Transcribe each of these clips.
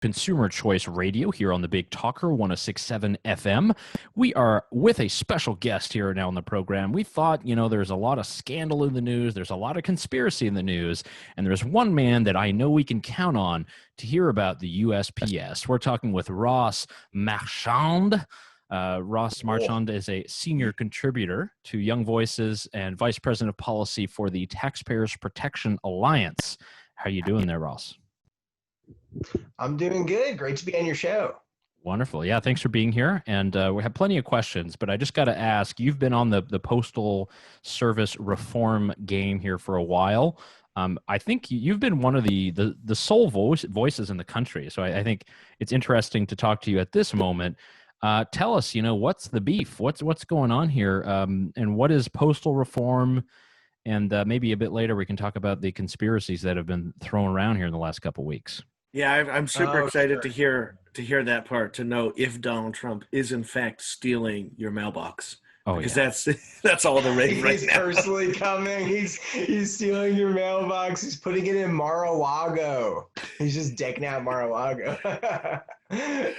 Consumer Choice Radio here on the Big Talker 1067 FM. We are with a special guest here now on the program. We thought, there's a lot of scandal in the news, there's a lot of conspiracy in the news, and there's one man that I know we can count on to hear about the USPS. We're talking with Ross Marchand. Ross Marchand is a senior contributor to Young Voices and vice president of policy for the Taxpayers Protection Alliance. How you doing there, Ross? I'm doing good. Great to be on your show. Wonderful. Yeah, thanks for being here. And we have plenty of questions, but I just got to ask, you've been on the Postal Service reform game here for a while. I think you've been one of the sole voices in the country. So I think it's interesting to talk to you at this moment. Tell us, what's the beef? What's going on here? And what is postal reform? And maybe a bit later we can talk about the conspiracies that have been thrown around here in the last couple of weeks. Yeah, I'm super excited to hear that part, to know if Donald Trump is in fact stealing your mailbox. Oh, because yeah. that's all the rage right He's now. personally coming. He's stealing your mailbox. He's putting it in Mar-a-Lago. He's just decking out Mar-a-Lago.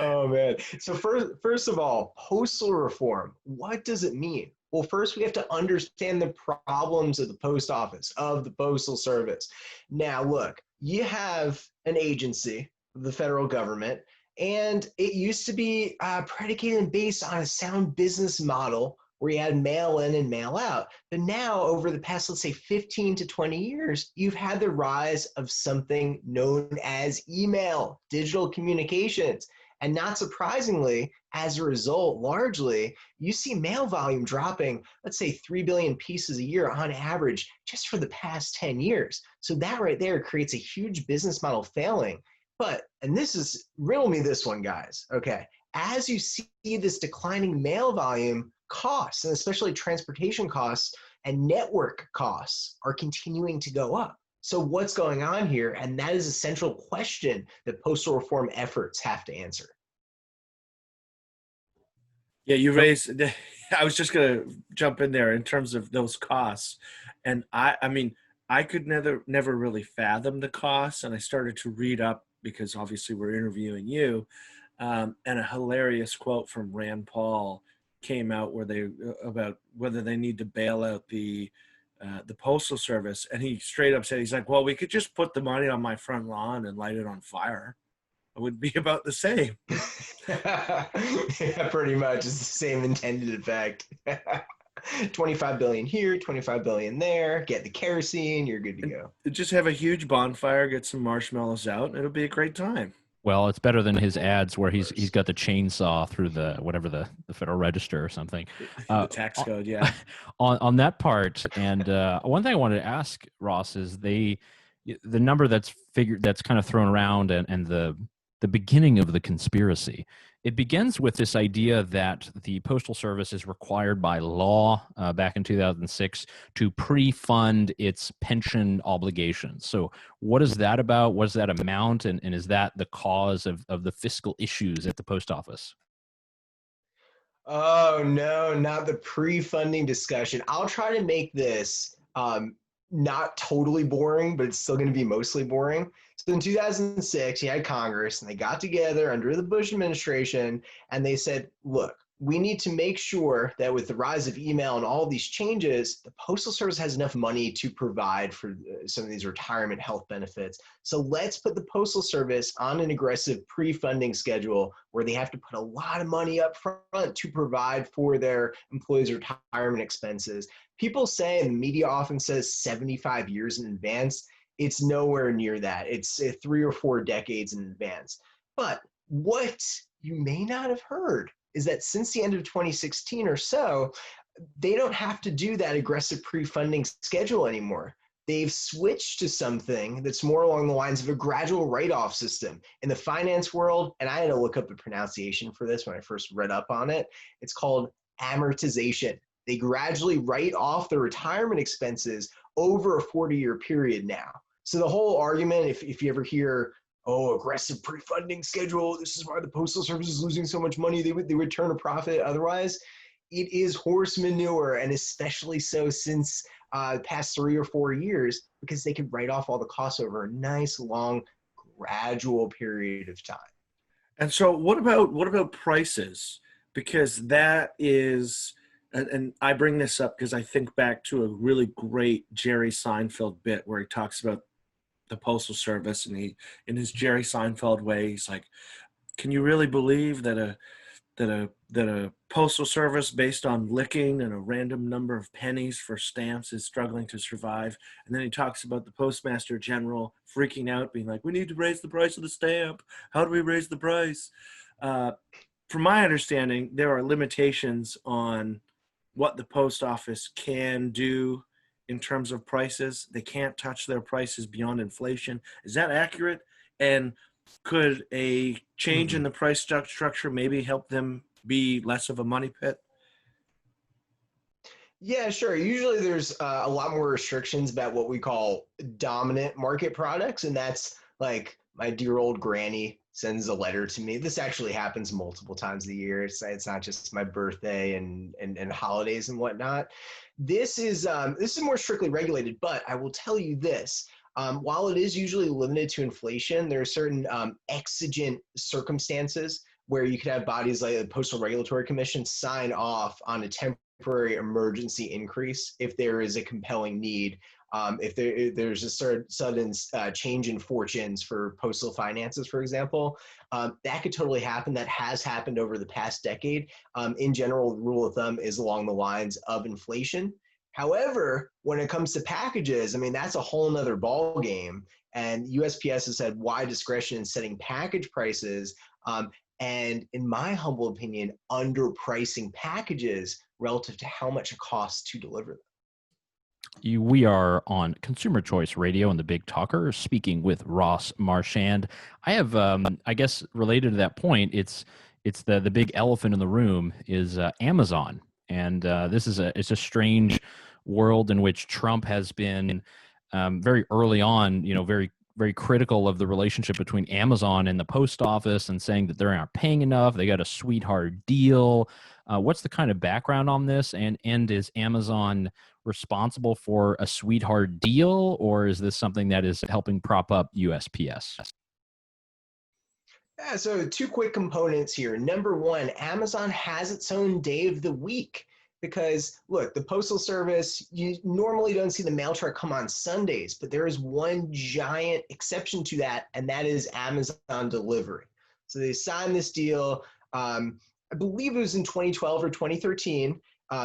Oh man. So first of all, postal reform. What does it mean? Well, first we have to understand the problems of the post office, of the Postal Service. Now, look, you have an agency, the federal government, and it used to be predicated and based on a sound business model where you had mail in and mail out. But now, over the past, let's say 15 to 20 years, you've had the rise of something known as email, digital communications. And not surprisingly, as a result, largely, you see mail volume dropping, let's say 3 billion pieces a year on average, just for the past 10 years. So that right there creates a huge business model failing. But, and this is, riddle me this one, guys, okay? As you see this declining mail volume, costs, and especially transportation costs and network costs, are continuing to go up. So what's going on here? And that is a central question that postal reform efforts have to answer. Yeah, you raised, I was just going to jump in there in terms of those costs. And I mean, I could never really fathom the costs. And I started to read up, because obviously we're interviewing you, and a hilarious quote from Rand Paul came out about whether they need to bail out the Postal Service, and he straight up said, he's like, well, we could just put the money on my front lawn and light it on fire. It would be about the same. Yeah, pretty much. It's the same intended effect. 25 billion here, 25 billion there, get the kerosene, you're good to go. Just have a huge bonfire, get some marshmallows out, and it'll be a great time. Well, it's better than his ads where he's got the chainsaw through the Federal Register or something. The tax code, yeah. On that part, and one thing I wanted to ask Ross is the number that's kind of thrown around, and the beginning of the conspiracy. It begins with this idea that the Postal Service is required by law back in 2006 to pre-fund its pension obligations. So what is that about? What does that amount? And is that the cause of the fiscal issues at the post office? Oh, no, not the pre-funding discussion. I'll try to make this not totally boring, but it's still going to be mostly boring. So in 2006, you had Congress, and they got together under the Bush administration, and they said, look, we need to make sure that with the rise of email and all these changes, the Postal Service has enough money to provide for some of these retirement health benefits. So let's put the Postal Service on an aggressive pre-funding schedule where they have to put a lot of money up front to provide for their employees' retirement expenses. People say, and the media often says 75 years in advance. It's nowhere near that. It's 3 or 4 decades in advance. But what you may not have heard is that since the end of 2016 or so, they don't have to do that aggressive pre-funding schedule anymore. They've switched to something that's more along the lines of a gradual write-off system. In the finance world, and I had to look up the pronunciation for this when I first read up on it, it's called amortization. They gradually write off the retirement expenses over a 40-year period now. So the whole argument, if you ever hear, oh, aggressive pre-funding schedule, this is why the Postal Service is losing so much money, they would turn a profit otherwise, it is horse manure, and especially so since the past 3 or 4 years, because they could write off all the costs over a nice, long, gradual period of time. And so what about prices? Because that is, and I bring this up because I think back to a really great Jerry Seinfeld bit where he talks about the Postal Service, and he, in his Jerry Seinfeld way, he's like, "Can you really believe that a postal service based on licking and a random number of pennies for stamps is struggling to survive?" And then he talks about the postmaster general freaking out, being like, "We need to raise the price of the stamp. How do we raise the price?" Uh, from my understanding, there are limitations on what the post office can do in terms of prices. They can't touch their prices beyond inflation. Is that accurate? And could a change in the price structure maybe help them be less of a money pit? Yeah, sure. Usually there's a lot more restrictions about what we call dominant market products. And that's like my dear old granny sends a letter to me. This actually happens multiple times a year. It's not just my birthday and holidays and whatnot. This is more strictly regulated, but I will tell you this. While it is usually limited to inflation, there are certain exigent circumstances where you could have bodies like the Postal Regulatory Commission sign off on a temporary emergency increase if there is a compelling need. If there's a sudden change in fortunes for postal finances, for example, that could totally happen. That has happened over the past decade. In general, the rule of thumb is along the lines of inflation. However, when it comes to packages, I mean, that's a whole nother ball game. And USPS has had wide discretion in setting package prices. And in my humble opinion, underpricing packages relative to how much it costs to deliver them. We are on Consumer Choice Radio and the Big Talker, speaking with Ross Marchand. I have, I guess, related to that point, it's the big elephant in the room is Amazon, and this is it's a strange world in which Trump has been very early on, very critical of the relationship between Amazon and the post office, and saying that they aren't paying enough. They got a sweetheart deal. What's the kind of background on this? And is Amazon responsible for a sweetheart deal, or is this something that is helping prop up USPS? Yeah, so two quick components here. Number one, Amazon has its own day of the week because, look, the Postal Service, you normally don't see the mail truck come on Sundays, but there is one giant exception to that, and that is Amazon delivery. So they signed this deal, I believe it was in 2012 or 2013,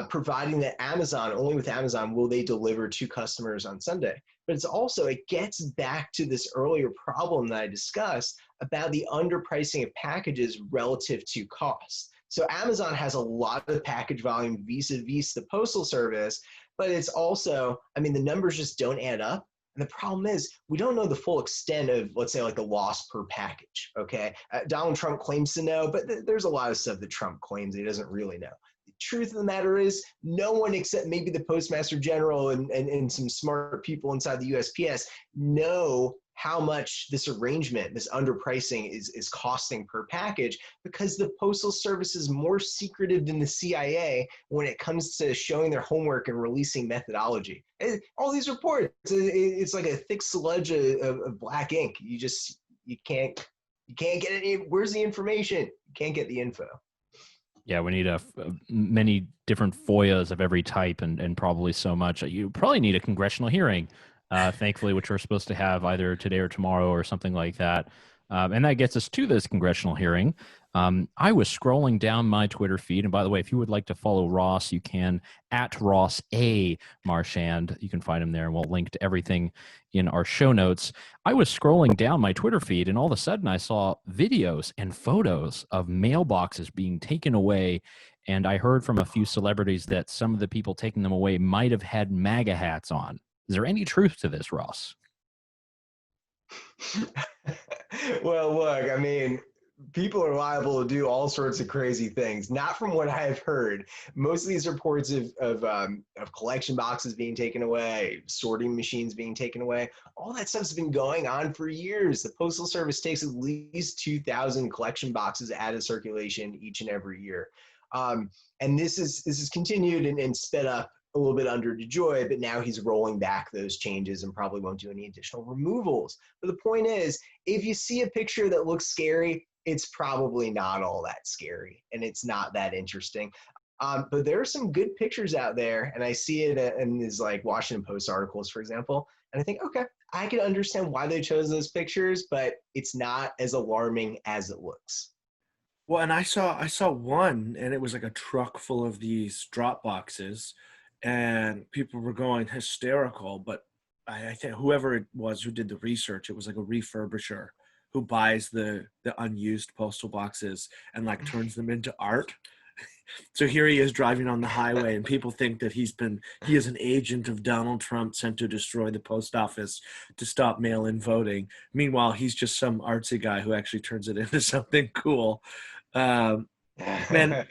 providing that Amazon, only with Amazon, will they deliver to customers on Sunday. But it's also, it gets back to this earlier problem that I discussed about the underpricing of packages relative to cost. So Amazon has a lot of package volume vis-a-vis the Postal Service, but it's also, I mean, the numbers just don't add up. And the problem is we don't know the full extent of, let's say, like the loss per package, okay? Donald Trump claims to know, but there's a lot of stuff that Trump claims he doesn't really know. The truth of the matter is no one except maybe the Postmaster General and some smart people inside the USPS know how much this arrangement, this underpricing is costing per package, because the Postal Service is more secretive than the CIA when it comes to showing their homework and releasing methodology. All these reports, it's like a thick sludge of black ink. You can't get any, where's the information? You can't get the info. Yeah, we need many different FOIAs of every type, and probably so much. You probably need a congressional hearing, thankfully, which we're supposed to have either today or tomorrow or something like that. And that gets us to this congressional hearing. I was scrolling down my Twitter feed, and by the way, if you would like to follow Ross, you can at Ross A. Marchand. You can find him there, and we'll link to everything in our show notes. I was scrolling down my Twitter feed, and all of a sudden I saw videos and photos of mailboxes being taken away, and I heard from a few celebrities that some of the people taking them away might have had MAGA hats on. Is there any truth to this, Ross? Well, look, I mean, people are liable to do all sorts of crazy things. Not from what I've heard. Most of these reports of collection boxes being taken away, sorting machines being taken away, all that stuff's been going on for years. The Postal Service takes at least 2,000 collection boxes out of circulation each and every year. And this is continued and sped up a little bit under DeJoy, but now he's rolling back those changes and probably won't do any additional removals. But the point is, if you see a picture that looks scary, it's probably not all that scary and it's not that interesting. But there are some good pictures out there, and I see it in these like Washington Post articles, for example, and I think, okay, I can understand why they chose those pictures, but it's not as alarming as it looks. Well, and I saw one, and it was like a truck full of these drop boxes, and people were going hysterical. But I think whoever it was who did the research, it was like a refurbisher who buys the unused postal boxes and like turns them into art. So here he is driving on the highway, and people think that he is an agent of Donald Trump sent to destroy the post office to stop mail-in voting. Meanwhile, he's just some artsy guy who actually turns it into something cool. Um, and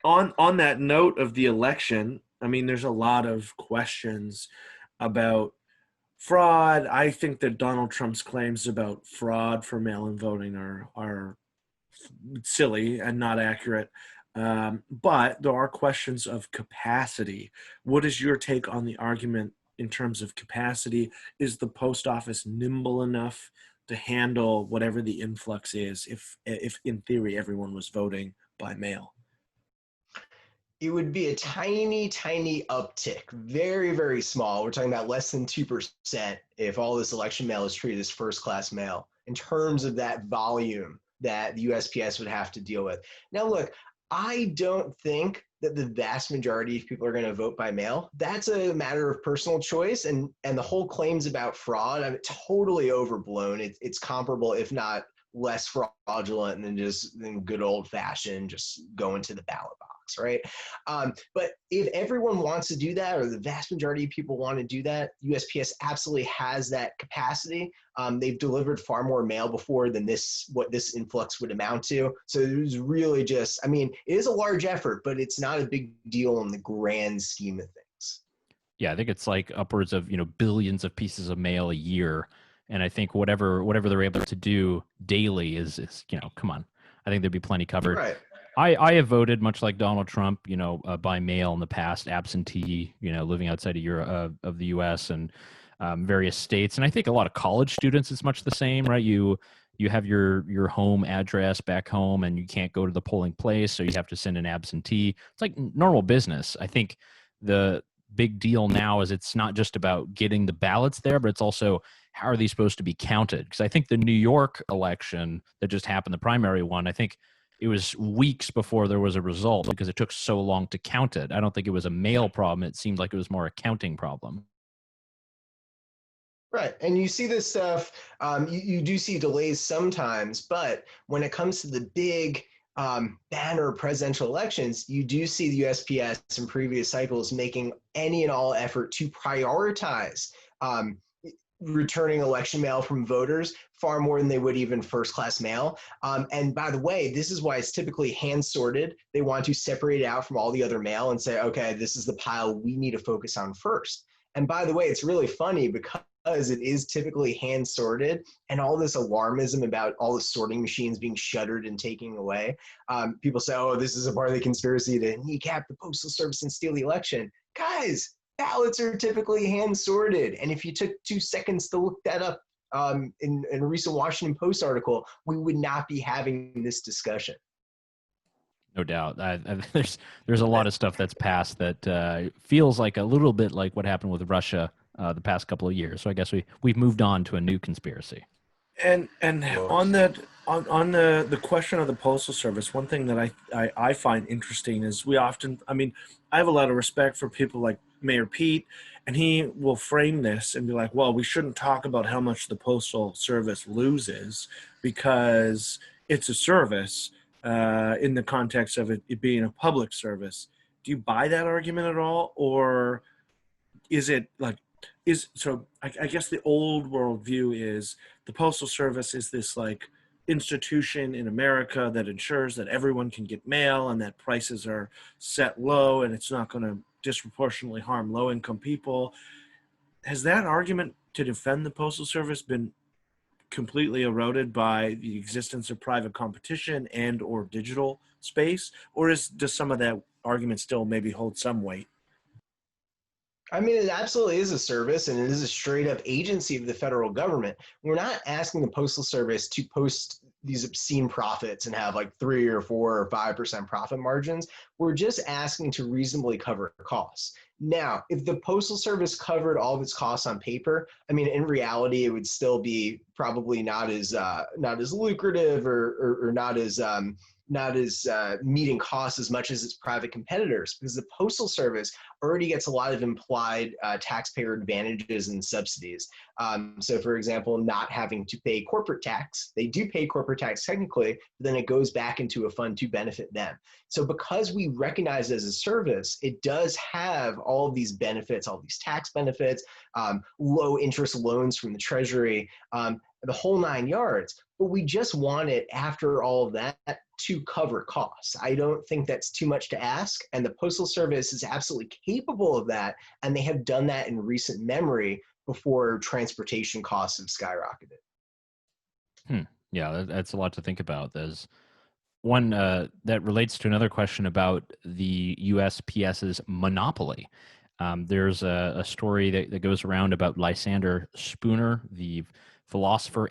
on that note of the election, I mean, there's a lot of questions about fraud. I think that Donald Trump's claims about fraud for mail-in voting are silly and not accurate. But there are questions of capacity. What is your take on the argument in terms of capacity? Is the post office nimble enough to handle whatever the influx is if in theory everyone was voting by mail? It would be a tiny, tiny uptick, very, very small. We're talking about less than 2% if all this election mail is treated as first class mail in terms of that volume that the USPS would have to deal with. Now, look, I don't think that the vast majority of people are going to vote by mail. That's a matter of personal choice, and the whole claims about fraud, I mean, totally overblown. It's comparable, if not less fraudulent than good old fashioned just going to the ballot box, right? But if everyone wants to do that, or the vast majority of people want to do that, USPS absolutely has that capacity. They've delivered far more mail before than what this influx would amount to. So it was really just, I mean, it is a large effort, but it's not a big deal in the grand scheme of things. Yeah, I think it's like upwards of, billions of pieces of mail a year. And I think whatever they're able to do daily is come on. I think there'd be plenty covered. Right. I have voted much like Donald Trump, by mail in the past, absentee, living outside of Europe, of the U.S. and various states. And I think a lot of college students, it's much the same, right? You have your home address back home, and you can't go to the polling place, so you have to send an absentee. It's like normal business. I think the big deal now is it's not just about getting the ballots there, but it's also how are these supposed to be counted? Because I think the New York election that just happened, the primary one, I think it was weeks before there was a result because it took so long to count it. I don't think it was a mail problem. It seemed like it was more a counting problem. Right. And you see this stuff, you do see delays sometimes, but when it comes to the big banner presidential elections, you do see the USPS in previous cycles making any and all effort to prioritize returning election mail from voters far more than they would even first class mail. And by the way, this is why it's typically hand sorted. They want to separate it out from all the other mail and say, okay, this is the pile we need to focus on first. And by the way, it's really funny because it is typically hand sorted, and all this alarmism about all the sorting machines being shuttered and taken away. People say, oh, this is a part of the conspiracy to kneecap the Postal Service and steal the election. Guys, ballots are typically hand sorted. And if you took 2 seconds to look that up in a recent Washington Post article, we would not be having this discussion. No doubt. There's a lot of stuff that's passed that feels like a little bit like what happened with Russia the past couple of years. So I guess we've moved on to a new conspiracy. And on the question of the Postal Service, one thing that I find interesting is I have a lot of respect for people like Mayor Pete, and he will frame this and be like, well, we shouldn't talk about how much the Postal Service loses because it's a service in the context of it being a public service. Do you buy that argument at all? Or is it like, I guess the old world view is the Postal Service is this like institution in America that ensures that everyone can get mail and that prices are set low and it's not going to disproportionately harm low income people. Has that argument to defend the Postal Service been completely eroded by the existence of private competition and or digital space? Or does some of that argument still maybe hold some weight? I mean, it absolutely is a service, and it is a straight up agency of the federal government. We're not asking the Postal Service to post these obscene profits and have like 3 or 4 or 5% profit margins. We're just asking to reasonably cover costs. Now, if the Postal Service covered all of its costs on paper, I mean, in reality, it would still be probably not as lucrative or not as meeting costs as much as its private competitors, because the Postal Service already gets a lot of implied taxpayer advantages and subsidies. So, for example, not having to pay corporate tax. They do pay corporate tax technically, but then it goes back into a fund to benefit them. So because we recognize it as a service, it does have all of these benefits, all these tax benefits, low interest loans from the Treasury, the whole 9 yards. But we just want it, after all of that, to cover costs. I don't think that's too much to ask, and the Postal Service is absolutely capable of that, and they have done that in recent memory before transportation costs have skyrocketed. Yeah, that's a lot to think about. There's one that relates to another question about the USPS's monopoly. There's a story that goes around about Lysander Spooner, the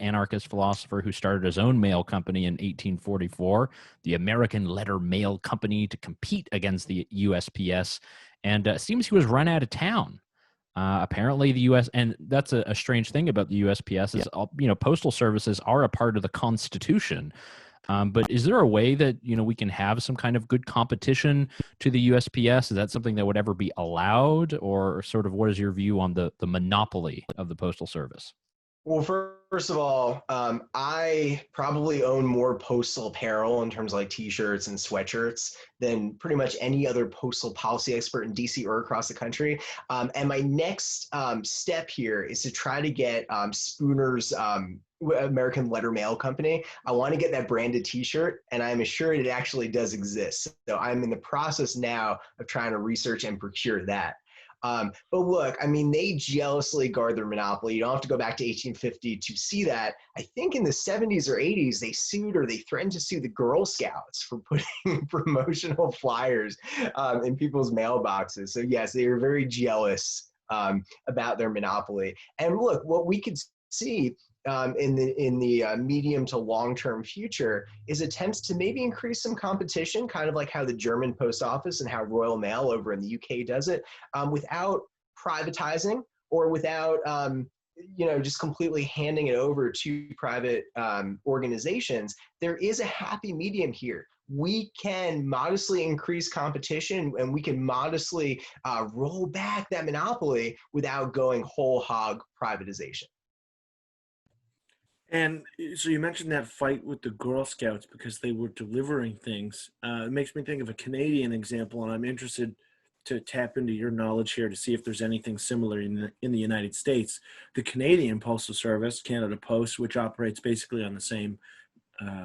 anarchist philosopher who started his own mail company in 1844, the American Letter Mail Company, to compete against the USPS. And it seems he was run out of town. Apparently, the U.S. and that's a strange thing about the USPS is, postal services are a part of the Constitution. But is there a way that we can have some kind of good competition to the USPS? Is that something that would ever be allowed, or sort of what is your view on the monopoly of the Postal Service? Well, first of all, I probably own more postal apparel in terms of like T-shirts and sweatshirts than pretty much any other postal policy expert in DC or across the country. And my next step here is to try to get Spooner's American Letter Mail Company. I want to get that branded T-shirt, and I'm assured it actually does exist. So I'm in the process now of trying to research and procure that. But look, I mean, they jealously guard their monopoly. You don't have to go back to 1850 to see that. I think in the 70s or 80s, they sued or they threatened to sue the Girl Scouts for putting promotional flyers in people's mailboxes. So yes, they are very jealous about their monopoly. And look, what we could see in the medium to long-term future is attempts to maybe increase some competition, kind of like how the German post office and how Royal Mail over in the UK does it, without privatizing or without just completely handing it over to private organizations. There is a happy medium here. We can modestly increase competition, and we can modestly roll back that monopoly without going whole hog privatization. And so you mentioned that fight with the Girl Scouts because they were delivering things. It makes me think of a Canadian example, and I'm interested to tap into your knowledge here to see if there's anything similar in the United States. The Canadian Postal Service, Canada Post, which operates basically on the same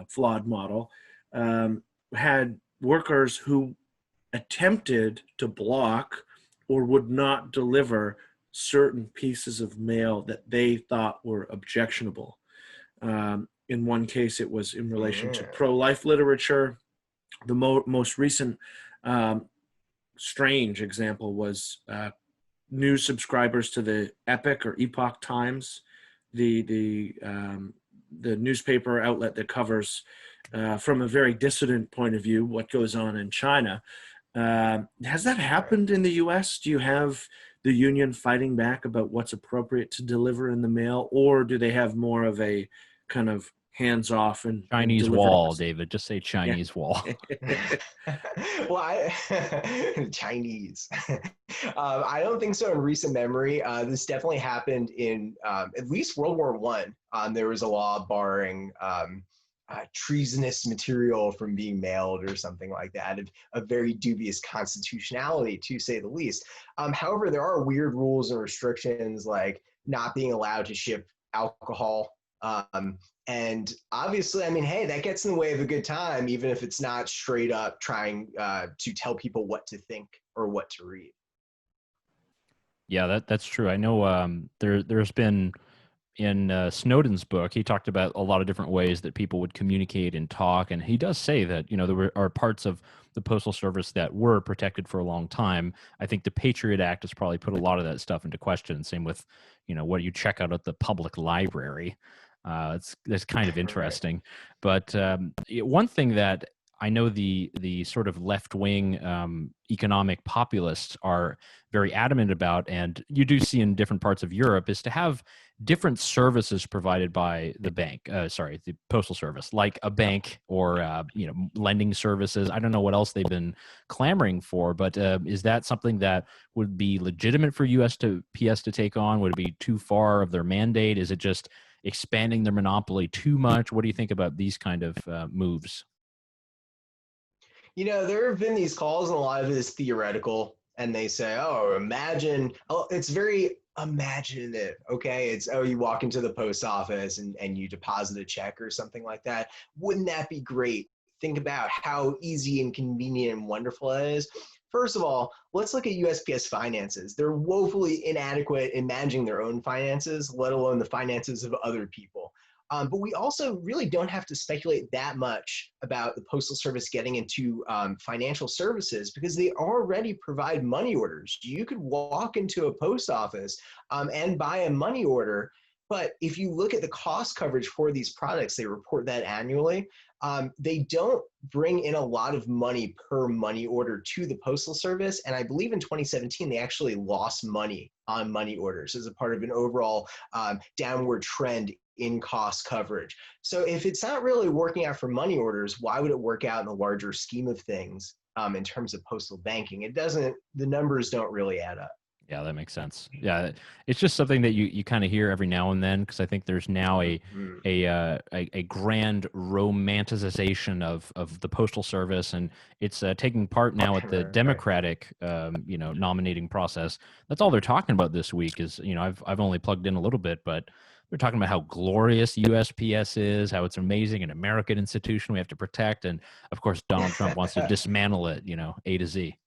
flawed model, had workers who attempted to block or would not deliver certain pieces of mail that they thought were objectionable. In one case, it was in relation to pro-life literature. The most recent strange example was new subscribers to the Epic or Epoch Times, the newspaper outlet that covers from a very dissident point of view what goes on in China. Has that happened in the U.S.? Do you have the union fighting back about what's appropriate to deliver in the mail, or do they have more of a kind of hands-off and Chinese wall, David? Just say Chinese wall. Well, Chinese. I don't think so in recent memory. This definitely happened in at least World War I. There was a law barring treasonous material from being mailed or something like that, of very dubious constitutionality, to say the least. However, there are weird rules and restrictions, like not being allowed to ship alcohol. And obviously, I mean, hey, that gets in the way of a good time, even if it's not straight up trying to tell people what to think or what to read. Yeah, that's true. I know there's been in Snowden's book, he talked about a lot of different ways that people would communicate and talk, and he does say that are parts of the Postal Service that were protected for a long time. I think the Patriot Act has probably put a lot of that stuff into question. Same with what you check out at the public library. That's kind of Right. interesting. But one thing that I know the sort of left wing economic populists are very adamant about, and you do see in different parts of Europe, is to have different services provided by the the Postal Service, like a bank or lending services. I don't know what else they've been clamoring for, but is that something that would be legitimate for USPS to take on? Would it be too far of their mandate? Is it just expanding their monopoly too much? What do you think about these kind of moves? There have been these calls, and a lot of it is theoretical. And they say, oh, imagine, oh, it's very imaginative. Okay. It's, oh, you walk into the post office and you deposit a check or something like that. Wouldn't that be great? Think about how easy and convenient and wonderful that is. First of all, let's look at USPS finances. They're woefully inadequate in managing their own finances, let alone the finances of other people. But we also really don't have to speculate that much about the Postal Service getting into financial services, because they already provide money orders. You could walk into a post office and buy a money order. But if you look at the cost coverage for these products, they report that annually. They don't bring in a lot of money per money order to the Postal Service. And I believe in 2017, they actually lost money on money orders as a part of an overall downward trend in cost coverage. So if it's not really working out for money orders, why would it work out in the larger scheme of things in terms of postal banking? It doesn't, the numbers don't really add up. Yeah, that makes sense. Yeah, it's just something that you kind of hear every now and then, because I think there's now Mhm. a grand romanticization of the Postal Service, and it's taking part now at the Right. Democratic nominating process. That's all they're talking about this week. Is I've only plugged in a little bit, but they're talking about how glorious USPS is, how it's amazing, an American institution we have to protect, and of course Donald Trump wants to dismantle it, A to Z.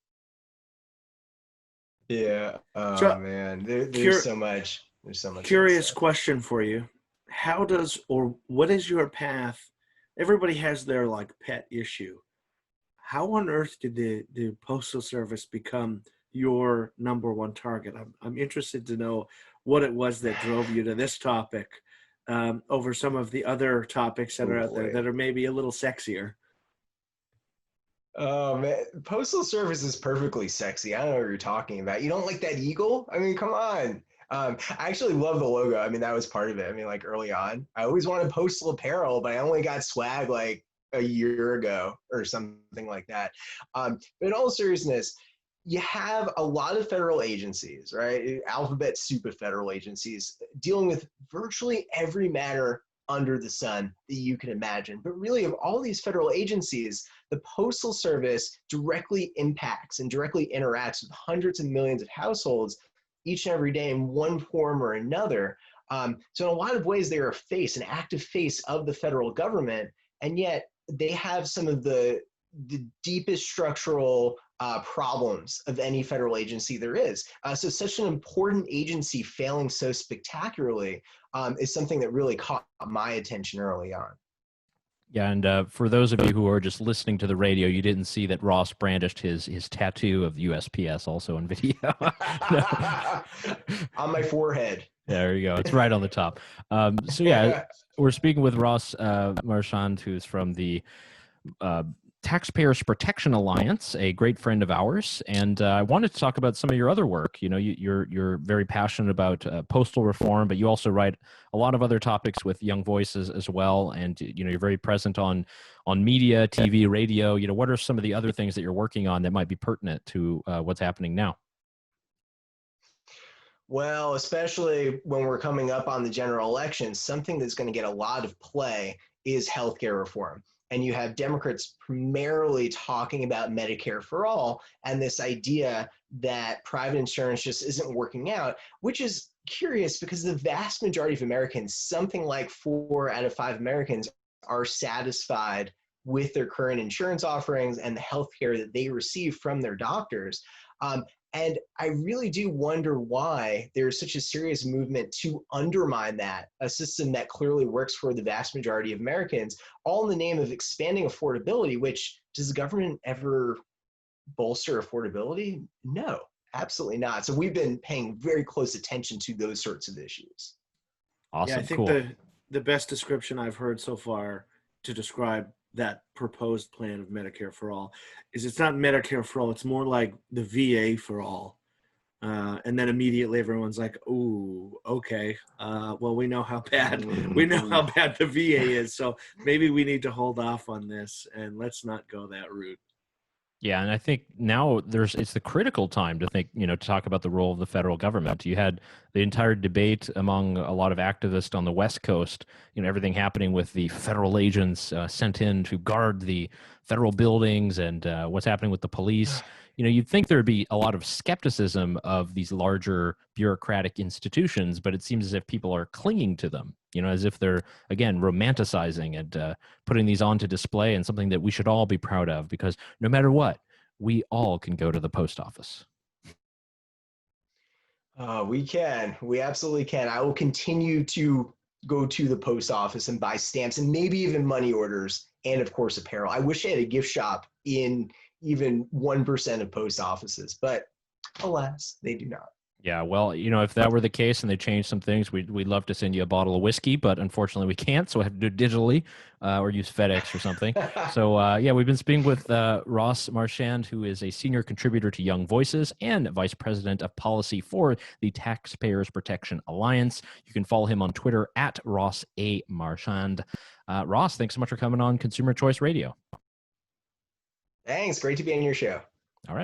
Yeah. Oh So, man, there's cur- so much. There's so much of this curious stuff. question for you. How does, or what is your path? Everybody has their like pet issue. How on earth did the Postal Service become your number one target? I'm interested to know what it was that drove you to this topic over some of the other topics that Oh are out there boy. that are maybe a little sexier. Oh man, Postal Service is perfectly sexy. I don't know what you're talking about. You don't like that eagle? I mean, come on. I actually love the logo. I mean, that was part of it. I mean, like early on, I always wanted postal apparel, but I only got swag like a year ago or something like that. But in all seriousness, you have a lot of federal agencies, right? Alphabet soup of federal agencies dealing with virtually every matter under the sun that you can imagine. But really, of all these federal agencies, the Postal Service directly impacts and directly interacts with hundreds of millions of households each and every day in one form or another. So in a lot of ways, they are a face, an active face of the federal government, and yet they have some of the deepest structural problems of any federal agency there is. So such an important agency failing so spectacularly is something that really caught my attention early on. Yeah, and for those of you who are just listening to the radio, you didn't see that Ross brandished his tattoo of USPS also in video. No. On my forehead. There you go. It's right on the top. So yeah, we're speaking with Ross Marchand, who's from the uh, Taxpayers Protection Alliance, a great friend of ours, and I wanted to talk about some of your other work. You're very passionate about postal reform, but you also write a lot of other topics with Young Voices as well, and you're very present on media, TV, radio. What are some of the other things that you're working on that might be pertinent to what's happening now? Well, especially when we're coming up on the general election, something that's going to get a lot of play is healthcare reform. And you have Democrats primarily talking about Medicare for all and this idea that private insurance just isn't working out, which is curious because the vast majority of Americans, something like 4 out of 5 Americans, are satisfied with their current insurance offerings and the healthcare that they receive from their doctors. And I really do wonder why there's such a serious movement to undermine that, a system that clearly works for the vast majority of Americans, all in the name of expanding affordability, which does the government ever bolster affordability? No, absolutely not. So we've been paying very close attention to those sorts of issues. Yeah, I Awesome. think Cool. the best description I've heard so far to describe that proposed plan of Medicare for all is it's not Medicare for all, it's more like the VA for all. And then immediately everyone's like, "Ooh, okay. Well, we know how bad the VA is, so maybe we need to hold off on this and let's not go that route." Yeah, and I think now it's the critical time to think, to talk about the role of the federal government. You had the entire debate among a lot of activists on the West Coast, everything happening with the federal agents sent in to guard the federal buildings and what's happening with the police. You'd think there'd be a lot of skepticism of these larger bureaucratic institutions, but it seems as if people are clinging to them, as if they're, again, romanticizing and putting these onto display, and something that we should all be proud of, because no matter what, we all can go to the post office. We can. We absolutely can. I will continue to go to the post office and buy stamps and maybe even money orders and, of course, apparel. I wish I had a gift shop in even 1% of post offices, but alas, they do not. Yeah, well, if that were the case and they changed some things, we'd love to send you a bottle of whiskey, but unfortunately we can't, so I have to do it digitally or use FedEx or something. So, yeah, we've been speaking with Ross Marchand, who is a senior contributor to Young Voices and vice president of policy for the Taxpayers Protection Alliance. You can follow him on Twitter at Ross A. Marchand. Ross, thanks so much for coming on Consumer Choice Radio. Thanks. Great to be on your show.